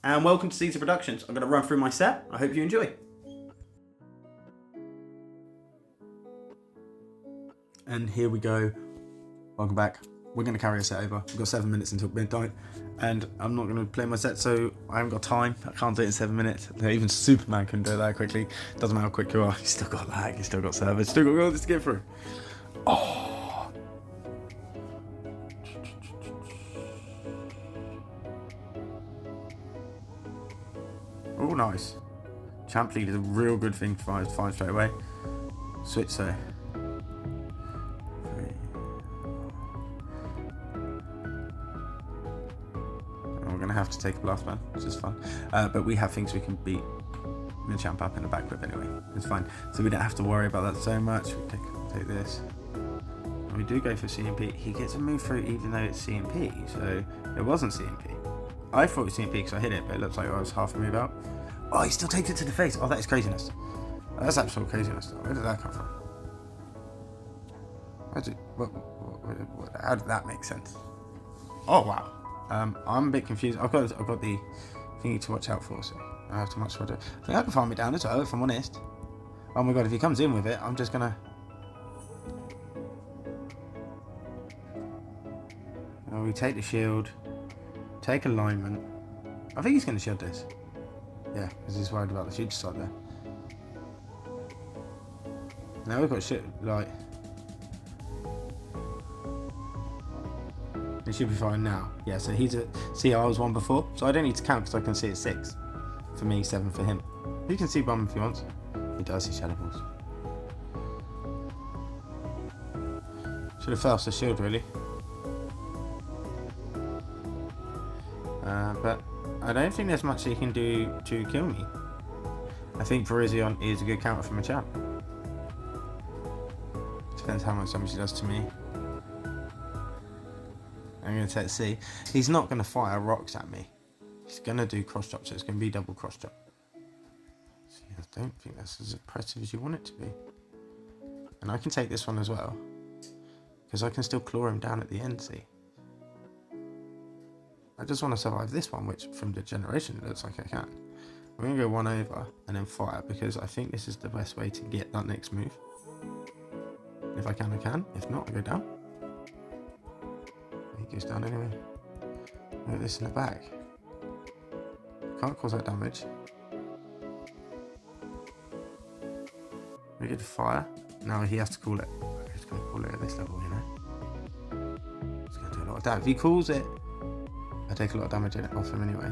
And welcome to C3AS3R Productions. I'm going to run through my set. I hope you enjoy. And here we go. Welcome back. We're going to carry a set over. We've got 7 minutes until midnight. And I'm not going to play my set, so I haven't got time. I can't do it in 7 minutes. Even Superman can do it that quickly. Doesn't matter how quick you are. You've still got lag. You've still got servers. Still got all this to get through. Oh. Oh, nice. Champ lead is a real good thing for 5 straight away. Switch so. We're going to have to take a blast ban, which is fun. But we have things we can beat the champ up in the back whip anyway. It's fine. So we don't have to worry about that so much. We take this. And we do go for CMP. He gets a move through even though it's CMP. So it wasn't CMP. I thought it was CMP because I hit it, but it looks like I was half a move out. Oh, he still takes it to the face. Oh, that is craziness. Oh, that's absolute craziness. Where did that come from? How did that make sense? Oh, wow. I'm a bit confused. I've got the thingy to watch out for, so I have to much water. I think I can farm it down as well, if I'm honest. Oh my god, if he comes in with it, I'm just gonna... Oh, we take the shield. Take alignment. I think he's going to shield this. Yeah, because he's worried about the future side there. Now we've got shit, like... It should be fine now. Yeah, so he's at... See, I was 1 before, so I don't need to count because I can see it's 6. For me, 7 for him. He can see bomb if he wants. He does see shadow balls. Should have fast the shield, really. But I don't think there's much he can do to kill me. I think Virizion is a good counter from a champ. Depends how much damage he does to me. I'm going to take C. He's not going to fire rocks at me. He's going to do cross chop, so it's going to be double cross chop. See, I don't think that's as impressive as you want it to be. And I can take this one as well. Because I can still claw him down at the end, see. I just want to survive this one, which from the generation it looks like I can. I'm going to go 1 over and then fire because I think this is the best way to get that next move. If I can, I can. If not, I go down. He goes down anyway. Look at this in the back. Can't cause that damage. We get fire. Now he has to call it. He's going to call it at this level, you know. He's going to do a lot of damage. If he calls it, I take a lot of damage off him anyway.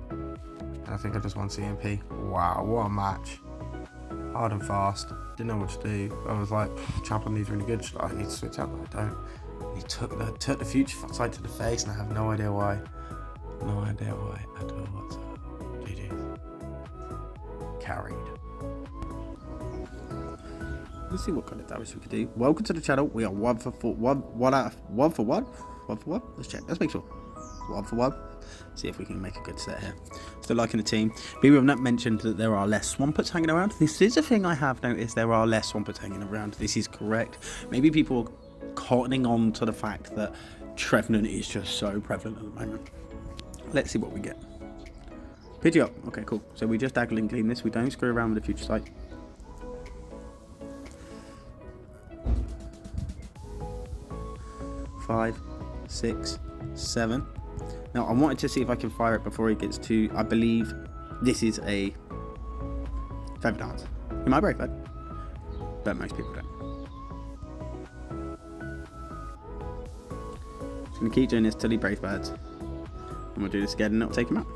And I think I just won CMP. Wow, what a match. Hard and fast. Didn't know what to do. I was like, champion needs really good. I need to switch out, but I don't. He took the future side to the face, and I have no idea why. No idea why at all whatsoever. GG. Carried. Let's see what kind of damage we can do. Welcome to the channel. We are 1 for 4. 1 out of 1 for 1. 1 for 1. Let's check. Let's make sure. 1 for 1. See if we can make a good set here. Still liking the team. People have not mentioned that there are less Swampers hanging around. This is a thing I have noticed. There are less Swampers hanging around. This is correct. Maybe people are cottoning on to the fact that Trevenant is just so prevalent at the moment. Let's see what we get. Pidgey up. Okay, cool. So we just daggle and clean this. We don't screw around with the future sight. Five, 6, 7. Now I wanted to see if I can fire it before he gets to. I believe this is a feather dance. He might break that, but most people don't. Just gonna keep doing this till he breaks birds. And we'll do this again and it'll take him out.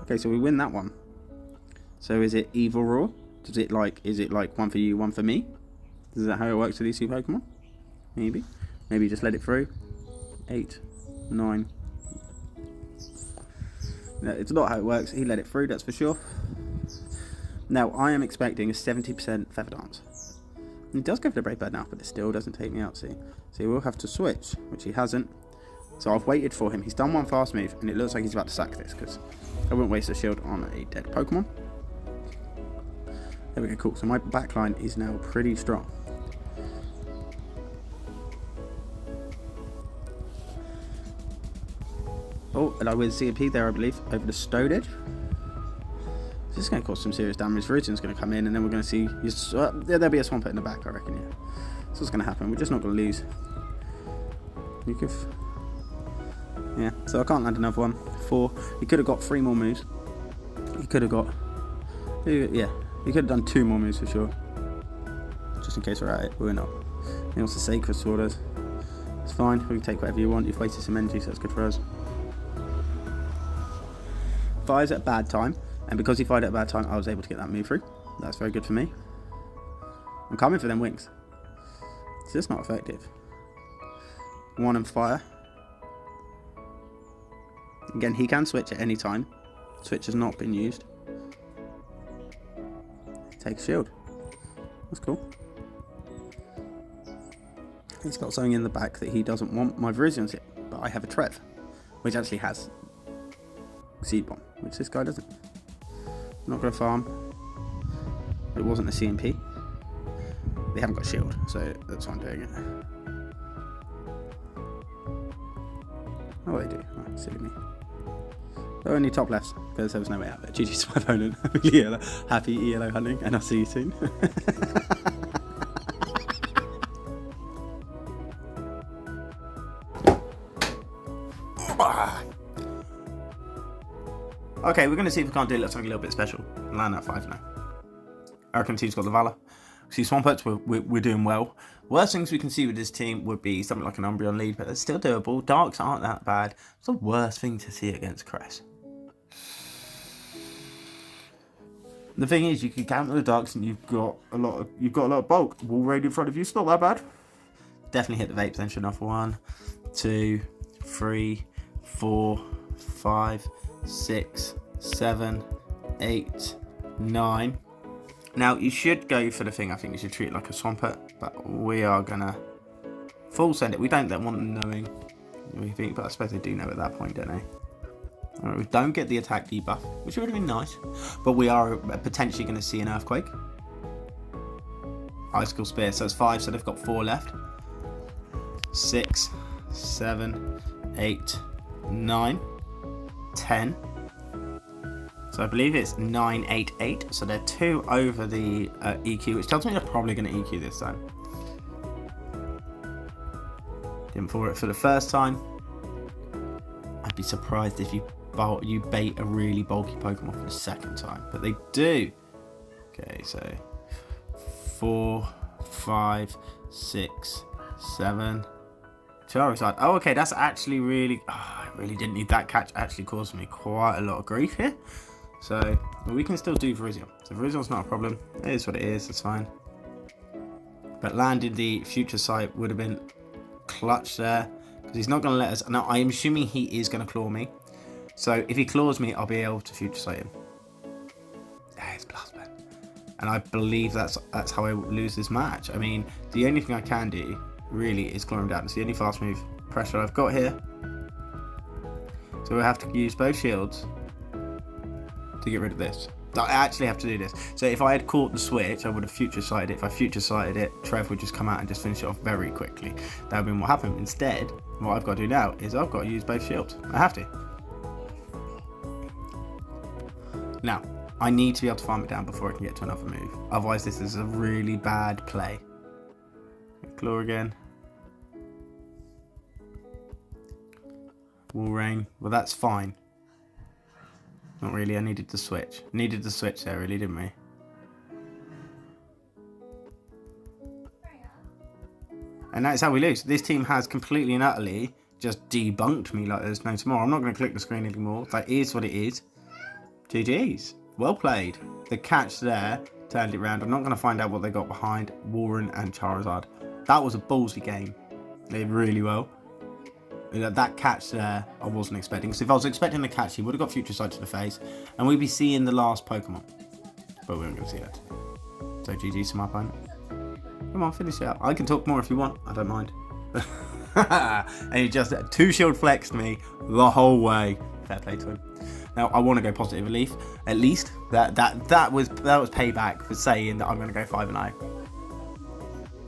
Okay, so we win that one. So is it Evil Roar? Is it like 1 for you, 1 for me? Is that how it works with these 2 Pokemon? Maybe. Maybe just let it through. 8, 9. No, it's not how it works. He let it through, that's for sure. Now, I am expecting a 70% Feather Dance. He does go for the Brave Bird now, but it still doesn't take me out, see? So he will have to switch, which he hasn't. So I've waited for him. He's done one fast move, and it looks like he's about to sack this, because I wouldn't waste a shield on a dead Pokemon. There we go, cool. So my backline is now pretty strong. Oh, and I with CMP there, I believe, over the Stone Edge. This is going to cause some serious damage. Viridian's going to come in, and then we're going to see... there'll be a Swampert in the back, I reckon, yeah. That's what's going to happen. We're just not going to lose. You could... Yeah, so I can't land another one. 4. He could have got 3 more moves. He could have got... Yeah, he could have done 2 more moves for sure. Just in case we're at it. We're not. He wants to Sacred Sword us. It's fine. We can take whatever you want. You've wasted some energy, so that's good for us. Fires at a bad time. And because he fired at a bad time, I was able to get that move through. That's very good for me. I'm coming for them wings. It's just not effective. 1 and fire. Again, he can switch at any time. Switch has not been used. Take a shield. That's cool. He's got something in the back that he doesn't want. My Virizian's hit, but I have a Trev, which actually has Seed Bomb, which this guy doesn't. Not going to farm. It wasn't a CMP. They haven't got shield, so that's why I'm doing it. Oh, they do. Oh, silly me. Oh, only top lefts, because there was no way out of it. GG's to my opponent. Happy ELO hunting, and I'll see you soon. Okay, we're going to see if we can't do something a little bit special. Land that 5 now. I reckon the team's got the Valor. See, Swamperts, we're doing well. Worst things we can see with this team would be something like an Umbreon lead, but it's still doable. Darks aren't that bad. It's the worst thing to see against Cress. The thing is, you can counter the Darks, and you've got a lot of bulk. Wall raid in front of you, it's not that bad. Definitely hit the vape then, enough. 1, 2, 3, 4, 5, 6, 7, 8, 9. Now, you should go for the thing. I think you should treat it like a Swampert, but we are going to full send it. We don't want them knowing we think, but I suppose they do know at that point, don't they? Right, we don't get the attack debuff, which would have been nice, but we are potentially going to see an Earthquake. Icicle Spear, so it's 5, so they've got 4 left. 6, 7, 8, 9, 10. So I believe it's 9, 8, 8. So they're 2 over the EQ, which tells me they're probably going to EQ this time. Didn't for it for the first time. I'd be surprised if you bait a really bulky Pokemon for the second time, but they do. Okay, so 4, 5, 6, 7. Charizard. Oh, okay, that's actually really... Oh, I really didn't need that catch. Actually caused me quite a lot of grief here. So, but we can still do Virizion. So Virizion's not a problem. It is what it is. It's fine. But landing the Future Sight would have been clutch there. Because he's not going to let us... Now, I'm assuming he is going to claw me. So, if he claws me, I'll be able to Future Sight him. Yeah, it's Blast Burn. And I believe that's how I lose this match. I mean, the only thing I can do, really, is claw him down. It's the only fast move pressure I've got here. So we'll have to use both shields to get rid of this. I actually have to do this. So if I had caught the switch, I would have Future Sighted it. If I Future Sighted it, Trev would just come out and just finish it off very quickly. That would have been what happened. Instead, what I've got to do now is I've got to use both shields. I have to. Now, I need to be able to farm it down before I can get to another move. Otherwise, this is a really bad play. Claw again. Wall Rain. Well, that's fine. Not really. I needed the switch. Needed the switch there, really, didn't we? And that's how we lose. This team has completely and utterly just debunked me like there's no tomorrow. I'm not going to click the screen anymore. That is what it is. GG's. Well played. The catch there turned it round. I'm not going to find out what they got behind Warren and Charizard. That was a ballsy game. They did really well. That catch there, I wasn't expecting. Because if I was expecting the catch, he would have got Future Sight to the face. And we'd be seeing the last Pokemon. But we weren't going to see that. So GG's to my opponent. Come on, finish it up. I can talk more if you want. I don't mind. And he just 2 shield flexed me the whole way. Fair play to him. Now I want to go positive relief, at least. That was payback for saying that I'm going to go 5-0.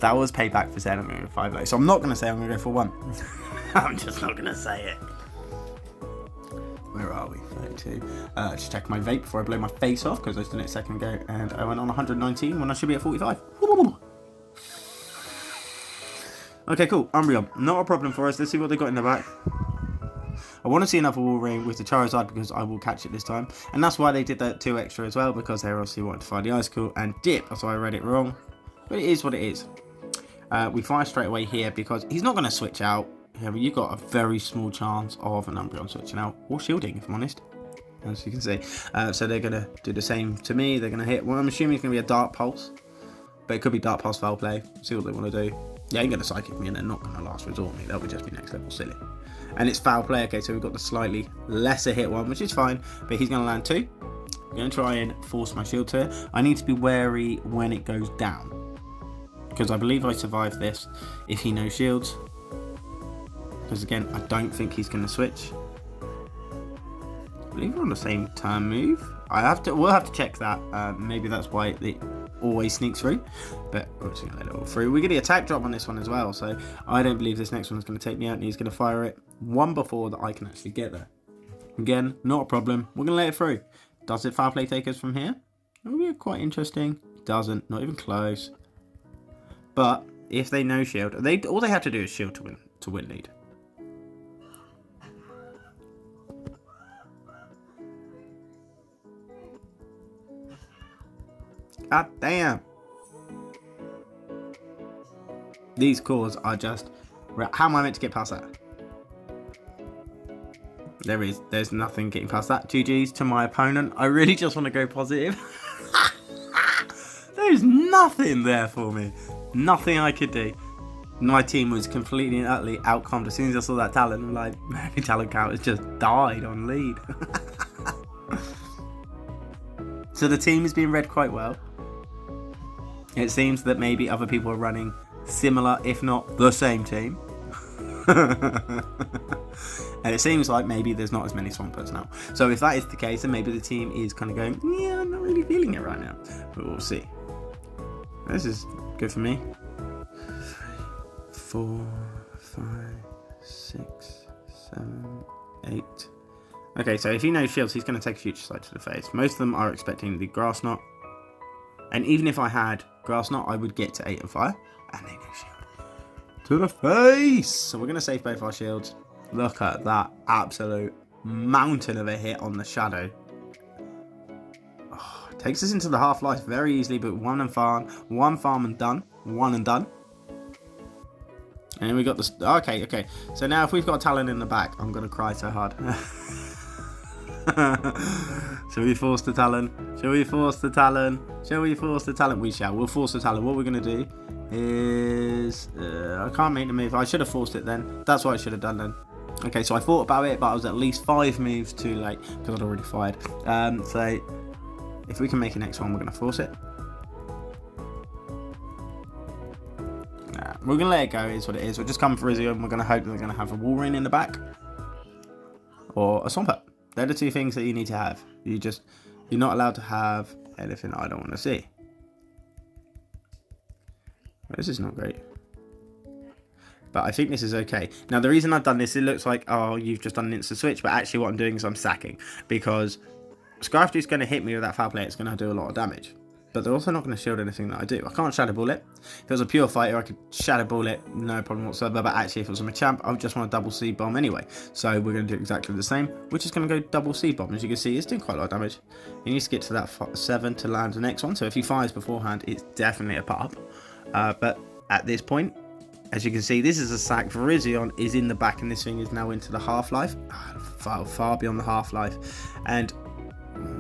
That was payback for saying I'm going to go 5-0. So I'm not going to say I'm going to go 4-1. I'm just not going to say it. Where are we? 32. Just check my vape before I blow my face off, because I just did it a second ago, and I went on 119 when I should be at 45. Okay, cool. Umbreon, not a problem for us. Let's see what they got in the back. I want to see another wall ring with the Charizard, because I will catch it this time, and that's why they did that 2 extra as well, because they obviously wanted to find the Icicle and Dip. That's why I read it wrong, but it is what it is. We fire straight away here because he's not going to switch out. Yeah, but you've got a very small chance of an Umbreon switching out, or shielding, if I'm honest, as you can see. So they're going to do the same to me. They're going to hit, well, I'm assuming it's going to be a Dark Pulse, but it could be Dark Pulse Foul Play. See what they want to do. Yeah, you're going to Psychic me, and they're not going to Last Resort me. That would just be next level silly. And it's Foul Play. Okay, so we've got the slightly lesser hit one, which is fine, but he's going to land 2. I'm going to try and force my shield to it. I need to be wary when it goes down, because I believe I survived this if he no shields. Because again, I don't think he's going to switch. I believe we're on the same turn move. We'll have to check that. Maybe that's why it always sneaks through. But we're just going to let it all through. We're going to get attack drop on this one as well. So I don't believe this next one's going to take me out, and he's going to fire it one before that I can actually get there. Again, not a problem. We're going to let it through. Does it foul play take us from here? It will be quite interesting. It doesn't. Not even close. But if they no shield, all they have to do is shield to win lead. God damn. These cores are just... How am I meant to get past that? There's nothing getting past that. GG's to my opponent. I really just want to go positive. There's nothing there for me. Nothing I could do. My team was completely and utterly outcomed. As soon as I saw that talent, I'm like, my talent count has just died on lead. So the team is being read quite well. It seems that maybe other people are running similar, if not the same team. And it seems like maybe there's not as many Swampers now. So if that is the case, then maybe the team is kind of going, yeah, I'm not really feeling it right now. But we'll see. This is good for me. 4, 5, 6, 7, 8. Okay, so if he knows shields, he's going to take a Future Sight to the face. Most of them are expecting the Grass Knot. And even if I had Grass Knot, I would get to 8 and fire. And they no shield. To the face! So we're going to save both our shields. Look at that absolute mountain of a hit on the Shadow. Oh, takes us into the half-life very easily, but one farm and done. One and done. And we got this. Okay. So now if we've got a Talon in the back, I'm going to cry so hard. Shall we force the Talon? Shall we force the Talon? Shall we force the Talon? We shall. We'll force the Talon. What we're going to do is... I can't make the move. I should have forced it then. That's what I should have done then. Okay, so I thought about it, but I was at least 5 moves too late because I'd already fired. So if we can make a next one, we're going to force it. We're going to let it go, is what it is. We're just coming for Rizio, and we're going to hope that they're going to have a Walrein in the back. Or a Swampert. They're the 2 things that you need to have. You're not allowed to have anything I don't want to see. This is not great. But I think this is okay. Now, the reason I've done this, it looks like, oh, you've just done an instant switch. But actually what I'm doing is I'm sacking. Because Scarfdy's going to hit me with that foul play. It's going to do a lot of damage. But they're also not going to shield anything that I do. I can't Shadow Ball it. If it was a pure fighter, I could Shadow Ball it, no problem whatsoever. But actually, if it was a Machamp, I would just want to double Seed Bomb anyway. So we're going to do exactly the same. We're just going to go double Seed Bomb. As you can see, it's doing quite a lot of damage. He needs to get to that 7 to land the next one. So if he fires beforehand, it's definitely a pop. But at this point, as you can see, this is a sack. Virizion is in the back, and this thing is now into the half-life. Far beyond the half-life. And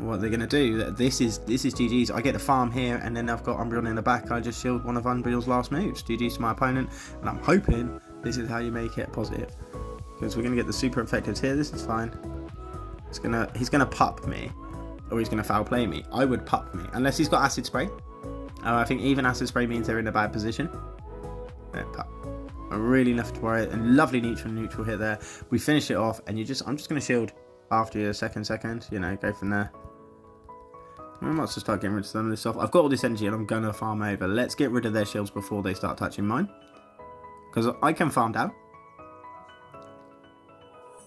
what they're going to do, this is GG's. I get the farm here, and then I've got Umbreon in the back. I just shield one of Umbreon's last moves. GG's to my opponent, and I'm hoping this is how you make it positive. Because we're going to get the super effectives here. This is fine. He's going to pup me, or he's going to foul play me. I would pup me, unless he's got Acid Spray. I think even Acid Spray means they're in a bad position. Yeah, pup. I really left to worry. And lovely neutral hit there. We finish it off, and I'm just going to shield after your second, you know, go from there. I might just start getting rid of some of this stuff. I've got all this energy and I'm going to farm over. Let's get rid of their shields before they start touching mine. Because I can farm down.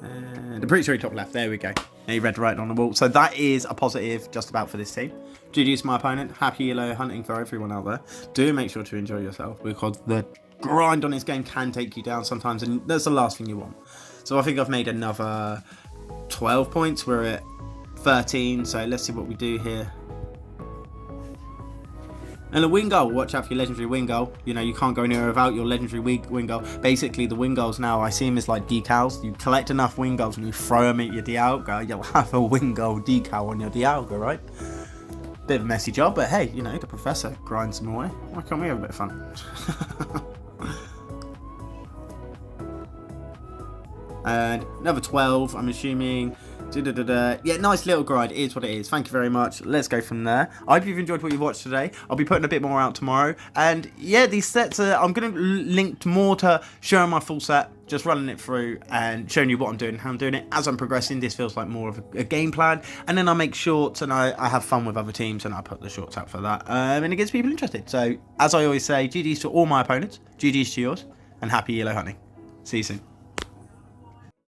And I'm pretty sure he top left. There we go. He read right on the wall. So that is a positive just about for this team. GG's my opponent. Happy yellow hunting for everyone out there. Do make sure to enjoy yourself because the grind on this game can take you down sometimes. And that's the last thing you want. So I think I've made another 12 points. We're at 13. So let's see what we do here. And a win goal, watch out for your legendary win goal. You know, you can't go anywhere without your legendary win goal. Basically, the win goals now, I see them as like decals. You collect enough win goals and you throw them at your Dialga, you'll have a win goal decal on your Dialga, right? Bit of a messy job, but hey, you know, the professor grinds them away. Why can't we have a bit of fun? And another 12, I'm assuming. Yeah, nice little grind. It is what it is. Thank you very much. Let's go from there. I hope you've enjoyed what you've watched today. I'll be putting a bit more out tomorrow. And yeah, these sets are, I'm going to link more to showing my full set, just running it through and showing you what I'm doing, how I'm doing it as I'm progressing. This feels like more of a game plan. And then I make shorts and I have fun with other teams and I put the shorts out for that. And it gets people interested. So as I always say, GG's to all my opponents, GG's to yours, and happy yellow hunting. See you soon.